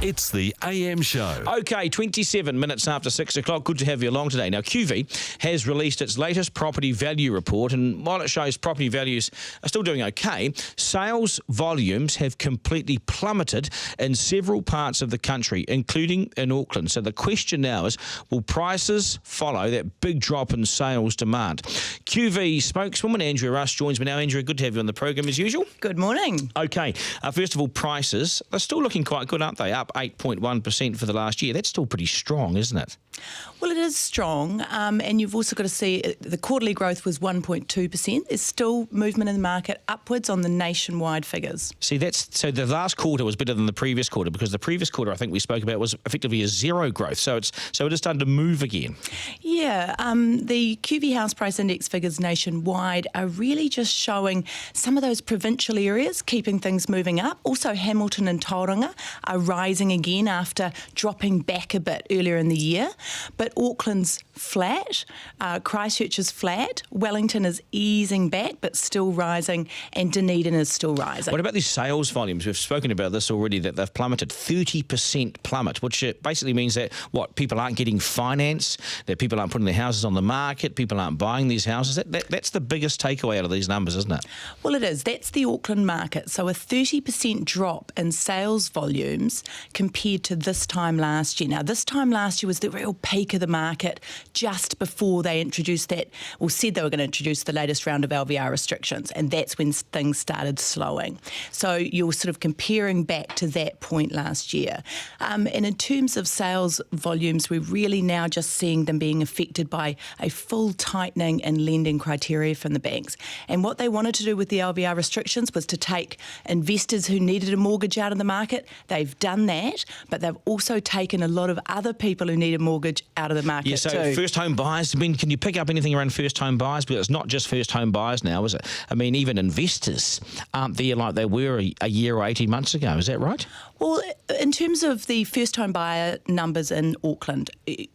It's the AM show. Okay, 27 minutes after 6 o'clock. Good to have you along today. Now, QV has released its latest property value report, and while it shows property values are still doing okay, sales volumes have completely plummeted in several parts of the country, including in Auckland. So the question now is, will prices follow that big drop in sales demand? QV spokeswoman Andrearush joins me now. Andrea, good to have you on the program as usual. Good morning. Okay, first of all, prices are still looking quite good, aren't they? Up 8.1% for the last year. That's still pretty strong, isn't it? Well, it is strong, and you've also got to see the quarterly growth was 1.2%. There's still movement in the market upwards on the nationwide figures. See, so the last quarter was better than the previous quarter, because the previous quarter I think we spoke about was effectively a zero growth. So it is starting to move again. Yeah, the QV House Price Index figures nationwide are really just showing some of those provincial areas keeping things moving up. Also, Hamilton and Tauranga are rising again after dropping back a bit earlier in the year. But Auckland's flat, Christchurch is flat, Wellington is easing back but still rising, and Dunedin is still rising. What about these sales volumes? We've spoken about this already, that they've plummeted, 30% plummet, which basically means that, people aren't getting finance, that people aren't putting their houses on the market, people aren't buying these houses. That's the biggest takeaway out of these numbers, isn't it? Well, it is. That's the Auckland market. So a 30% drop in sales volumes compared to this time last year. Now, this time last year was the real peak of the market just before they introduced that, or said they were going to introduce the latest round of LVR restrictions, and that's when things started slowing. So you're sort of comparing back to that point last year. And in terms of sales volumes, we're really now just seeing them being affected by a full tightening in lending criteria from the banks. And what they wanted to do with the LVR restrictions was to take investors who needed a mortgage out of the market. They've done that, but they've also taken a lot of other people who need a mortgage out of the market. Yeah, so too. First home buyers, can you pick up anything around first home buyers? Because it's not just first home buyers now, is it? I mean, even investors aren't there like they were a year or 18 months ago. Is that right? Well, in terms of the first home buyer numbers in Auckland, the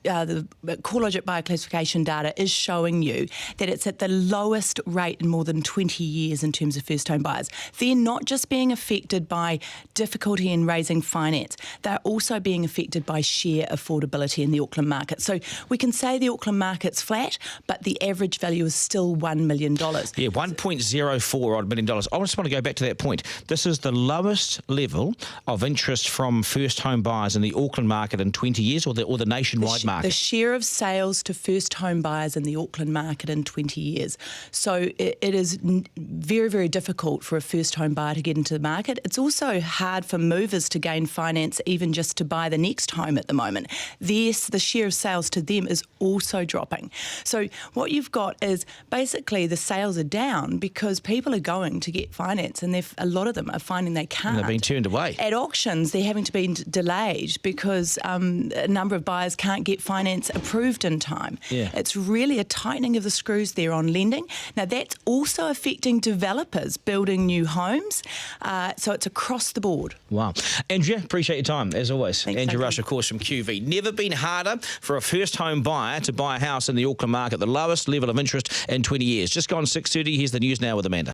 CoreLogic buyer classification data is showing you that it's at the lowest rate in more than 20 years in terms of first home buyers. They're not just being affected by difficulty in raising finance, they're also being affected by sheer affordability in the Auckland market. So we can say the Auckland market's flat, but the average value is still $1 million. Yeah, $1.04 odd million. I just want to go back to that point. This is the lowest level of interest from first home buyers in the Auckland market in 20 years, or the nationwide market? The share of sales to first home buyers in the Auckland market in 20 years. So it is very, very difficult for a first home buyer to get into the market. It's also hard for movers to gain finance even just to buy the next home at the moment. The share of sales to them is also dropping. So what you've got is basically the sales are down because people are going to get finance, and a lot of them are finding they can't. And they're being turned away. At auctions, they're having to be delayed because a number of buyers can't get finance approved in time. Yeah. It's really a tightening of the screws there on lending. Now, that's also affecting developers building new homes. So it's across the board. Wow. Andrea, appreciate your time, as always. Thanks, Andrearush, of course, from QV. Never been harder for a first home buyer to buy a house in the Auckland market. The lowest level of interest in 20 years. Just gone 6:30. Here's the news now with Amanda.